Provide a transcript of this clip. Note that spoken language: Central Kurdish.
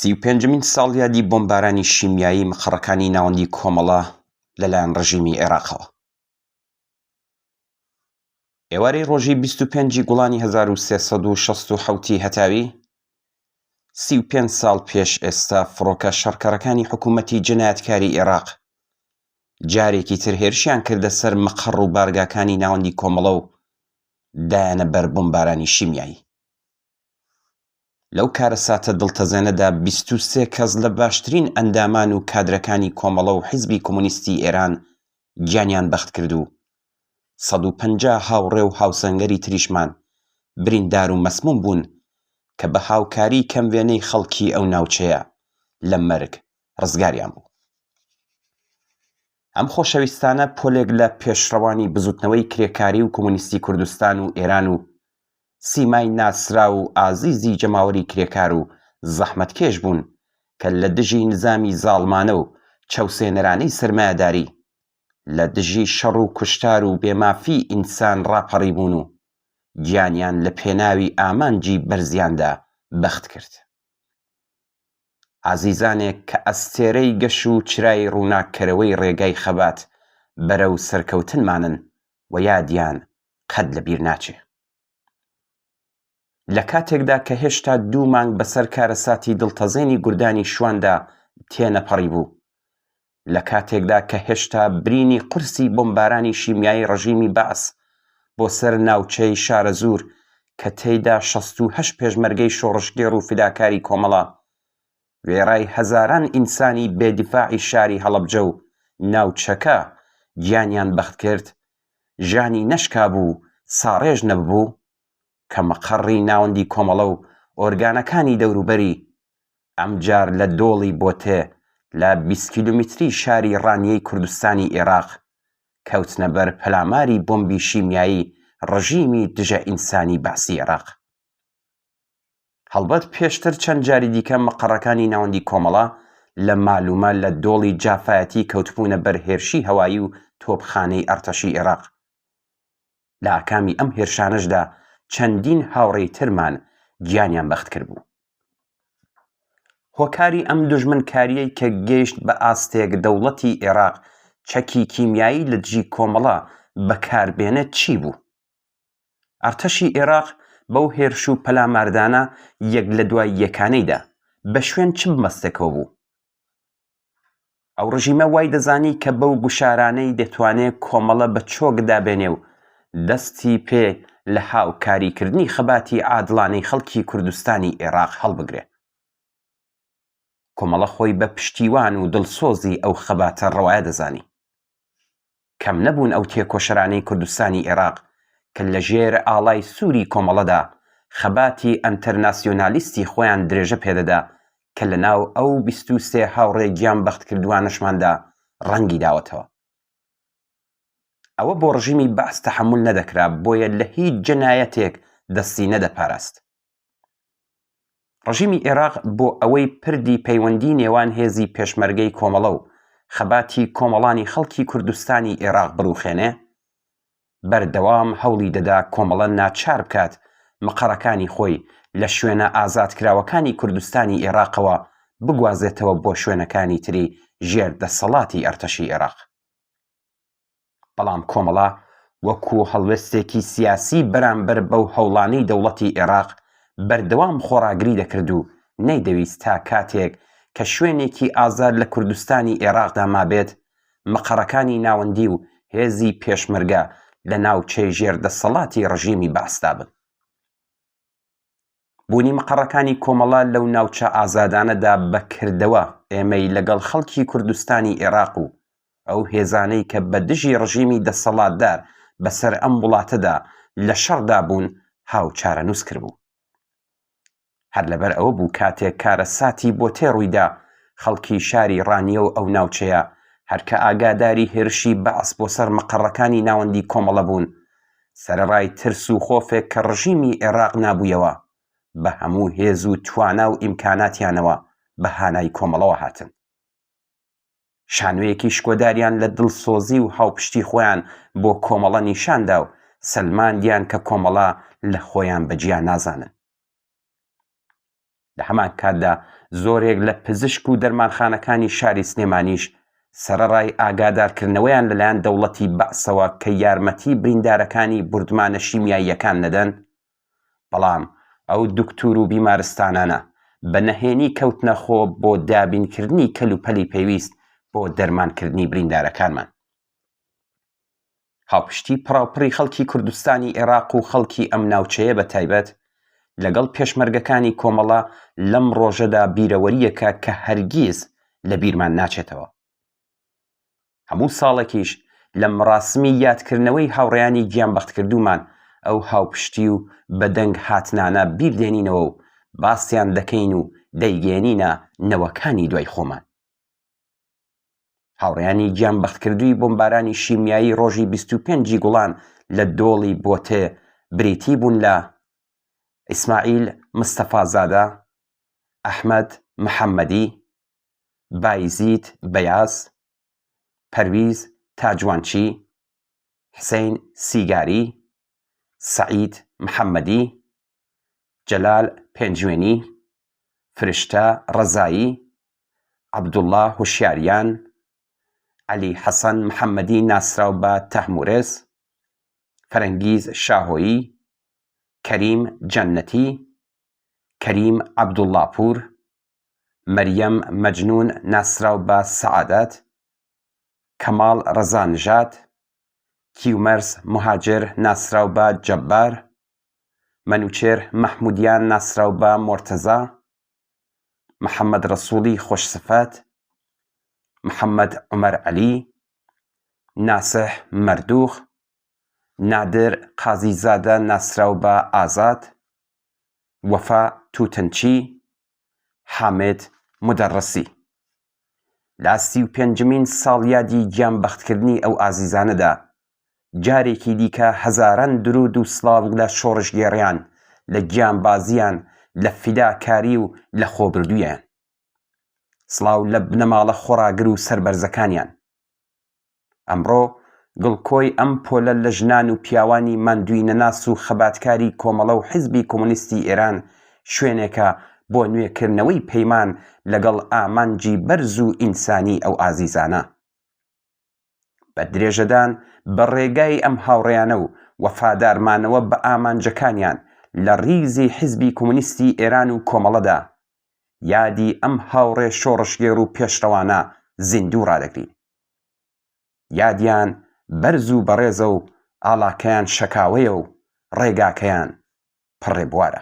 35مین ساڵیادی بۆمبارانی شیمیایی مقڕەکانی ناوەندی کۆمەڵە لەلایەن ڕژیمی عێراقەوە. ئێوارەی ڕۆژی 25 گوڵانی 1367 هەتاوی 35 ساڵ پێش ئێستا فڕۆکە شەڕکەرەکانی حکوومەتی جەنایەتکاری عێراق جارێکی تر هێرشیان کردە سەر مەقڕ و بارگاکانی ناوەندی کۆمەڵە و دایانە بەر بۆمبارانی شیمیایی. لەو کارەساتە دڵتەزێنەدا 23 کەس لە باشترین ئەندامان و کادرەکانی کۆمەڵە و حیزبی کۆمۆنیستی ئێران گیانیان بەخت کرد و 150 هاوڕێ و هاوسەنگەری تریشمان بریندار و مەسموم بوون کە بە هاوکاری کەموێنەی خەڵکی ئەو ناوچەیە لە مەرگ ڕزگاریان بوو. ئەم خۆشەویستانە پۆلێک لە پێشڕەوانی بزوتنەوەی کرێکاری و کۆمۆنیستی کوردستان و ئێران و سیمای ناسرا و ئازیزی جەماوەری کرێکار و زەحمەتکێش بوون کە لە دژی نزامی زاڵمانە و چەوسێنەرانەی سەرمایەداری لە دژی شەڕ و کوشتار و بێمافی ئینسان ڕاپەڕی بوون و گیانیان لە پێناوی ئامانجی بەرزیاندا بەخت کرد. عەزیزانێک کە ئەستێرەی گەش و چرای ڕووناککەرەوەی ڕێگای خەبات بەرەو سەرکەوتنمانن و یادیان قەت لەبیر ناچێ. لە کاتێکدا کە هێشتا 2 مانگ بەسەر کارەساتی دڵتەزێنی گوردانی شواندا تێنەپەڕی بوو، لە کاتێکدا کە هێشتا برینی قورسی بۆمبارانی شیمیایی ڕژیمی بەعس بۆ سەر ناوچەی شارە زور کە تێیدا 68 پێشمەرگەی شۆڕشگێڕ و فیداکاری کۆمەڵە وێڕای هەزاران ئینسانی بێدیفاعی شاری هەڵەبجە و ناوچەکە گیانیان بەخت کرد، ژانی نەشکا بوو ساڕێژ نەبوو کە مەقەڕی ناوەندی کۆمەڵە و ئۆرگانەکانی دەوروبەری ئەمجار لە دۆڵی بۆتێ لە 20 کیلومتری شاری ڕانیەی کوردستانی عێراق کەوتنە بەر پەلاماری بۆمبی شیمیایی ڕژیمی دژە ئینسانی بەعسی عێراق. هەڵبەت پێشتر چەند جاری دیکە مەقەڕەکانی ناوەندی کۆمەڵە لە مالومە لە دۆڵی جافایەتی کەوتبوونە بەر هێرشی هەوایی و تۆپخانەی ئەرتەشی عێراق. لە ئاکامی ئەم هێرشانەشدا چەندین هاوڕێی ترمان گیانیان بەخت کرد بوو. هۆکاری ئەم دوژمنکاریەی کە گەیشت بە ئاستێک دەوڵەتی عێراق چەکی کیمیایی لە دژی کۆمەڵە بەکاربێنێت چی بوو؟ ئەرتەشی عێراق بەو هێرش و پەلاماردانە یەک لە دوای یەکانەیدا بە شوێن چ بمەستێکەوە بوو؟ ئەو ڕژیمە وای دەزانی کە بەو گوشارانەی دەتوانێت کۆمەڵە بە چۆکدا بێنێ و دەستی پێ لە هاوکاریکردنی خەباتی عادڵانەی خەڵکی کوردستانی عێراق هەڵبگرێ. کۆمەڵە خۆی بە پشتیوان و دڵسۆزی ئەو خەباتە ڕەوایە دەزانی. کەم نەبوون ئەو تێکۆشەرانەی کوردستانی عێراق کە لە ژێر ئاڵای سووری کۆمەڵەدا خەباتی ئەنتەرناسیۆنالیستی خۆیان درێژە پێدەدا کە لە ناو ئەو 23 هاوڕێ گیان بەخت کردووانەشماندا ڕەنگی داوەتەوە. ئەوە بۆ ڕژیمی بەعس تەحەموول نەدەکرا، بۆیە لە هیچ جەنایەتێک دەستی نەدەپاراست. ڕژیمی عێراق بۆ ئەوەی پردی پەیوەندی نێوان هێزی پێشمەرگەی کۆمەڵە و خەباتی کۆمەڵانی خەڵکی کوردستانی عێراق بڕوخێنێ، بەردەوام هەوڵی دەدا کۆمەڵە ناچار بکات مەقەڕەکانی خۆی لە شوێنە ئازادکراوەکانی کوردستانی عێراقەوە بگوازێتەوە بۆ شوێنەکانی تری ژێر دەسەڵاتی ئەرتەشی عێراق. بەڵام کۆمەڵە وەکو هەڵوێستێکی سیاسی بەرامبەر بەو هەوڵانەی دەوڵەتی عێراق بەردەوام خۆڕاگری دەکرد و نەیدەویست تا کاتێک کە شوێنێکی ئازاد لە کوردستانی عێراقدا مابێت مەقەڕەکانی ناوەندی و هێزی پێشمەرگە لە ناوچەی ژێردەسەڵاتی ڕژیمی بەعسدا بن. بوونی مەقەڕەکانی کۆمەڵە لەو ناوچە ئازادانەدا بەکردەوە ئێمەی لەگەڵ خەڵکی کوردستانی عێراق و ئەو هێزانەی کە بە دژی ڕژیمی دەسەڵاتدار بەسەر ئەم وڵاتەدا لە شەڕدا بوون هاوچارە نووس کردبوو. هەر لەبەر ئەوە بوو کاتێک کارەساتی بۆ تێڕوویدا خەڵکی شاری ڕانیە و ئەو ناوچەیە هەرکە ئاگاداری هێرشی بەعس بۆ سەر مەقەڕەکانی ناوەندی کۆمەڵە بوون، سەرەڕای ترس و خۆفێک کە ڕژیمی عێراق نابوویەوە بە هەموو هێز و توانا و ئیمکاناتیانەوە بە هانای کۆمەڵەوە هاتن. شانوەیەکی شکۆداریان لە دڵسۆزی و هاوپشتی خۆیان بۆ کۆمەڵە نیشاندا و سەلماندیان کە کۆمەڵە لە خۆیان بەجیا نازانن. لە هەمان کاتدا زۆرێک لە پزیشک و دەرمانخانەکانی شاری سلێمانیش سەرەڕای ئاگادارکردنەوەیان لەلایەن دەوڵەتی بەعسەوە کە یارمەتی بریندارەکانی بوردمانە شیمیاییەکان نەدەن، بەڵام ئەو دکتور و بیمارستانانە بە نەهێنی کەوتنە خۆ بۆ دابینکردنی کەلوپەلی پێویست بۆ دەرمانکردنی بریندارەکانمان. هاوپشتی پڕاوپڕی خەڵکی کوردستانی عێراق و خەڵکی ئەم ناوچەیە بە تایبەت لەگەڵ پێشمەرگەکانی کۆمەڵە لەم ڕۆژەدا بیرەوەریەکە کە هەرگیز لە بیرمان ناچێتەوە. هەموو ساڵێکیش لە مراسمی یادکردنەوەی هاوڕێیانی گیانبەختکردومان ئەو هاوپشتی و بەدەنگ هاتنانە بیردێنینەوە و باسییان دەکەین و دەیگەێنینە نەوەکانی دوای خۆمان. هاوڕێیانی گیانبەختکردووی بۆمبارانی شیمیایی ڕۆژی 25 گوڵان لە دۆڵی بۆتێ بریتی بوون لە ئیسماعیل مستەفازادە، ئەحمەد محەممەدی، بایزید بەیاز، پەرویز تاجوانچی، حسین سیگاری، سەعید محەممەدی، جەلال پێنجوێنی، فرشتە ڕەزایی، عەبدوڵڵا هوشیاریان، عەلی حەسەن محەممەدی ناسراو بە تەحمورس، فەرەنگیز شاهۆیی، کەریم جەنەتی، کەریم عەبدوڵڵاپور، مەریەم مەجنون ناسراو بە سەعادەت، کەماڵ ڕەزانژاد، کیومەرس مهاجر ناسراو بە جەبار، مەنوچێر مەحموودیان ناسراو بە مۆرتەزا، محەممەد ڕەسووڵی خۆشسفەت، محەممەد عومەر عەلی، ناسح مەردووخ، نادر قازیزادە ناسراو بە ئازاد، وەفا تووتنچی، حامد مودەڕسی. لە 35مین ساڵیادی گیانبەختکردنی ئەو ئازیزانەدا جارێکی دیکە هەزاران درود و سڵاو لە شۆڕشگێڕیان، لە گیانبازیان، لە فیداکاری و لە خۆبردوویان. سڵاو لە بنەماڵە خۆڕاگر و سەربەرزەکانیان. ئەمڕۆ گڵکۆی ئەم پۆلە لە ژنان و پیاوانی ماندووی نەناس و خەباتکاری کۆمەڵە و حیزبی کۆمۆنیستی ئێران شوێنێکە بۆ نوێکردنەوەی پەیمان لەگەڵ ئامانجی بەرز و ئینسانی ئەو ئازیزانە. بە درێژەدان بە ڕێگای ئەم هاوڕێیانە و وەفادارمانەوە بە ئامانجەکانیان لە ڕیزی حیزبی کۆمۆنیستی ئێران و کۆمەڵەدا یادی ئەم هاوڕێ شۆڕشگێڕ و پێشڕەوانە زیندوو ڕادەگرین. یادیان بەرز و بەڕێزە و ئاڵاکەیان شەکاوەیە و ڕێگاکەیان پڕێبوارە.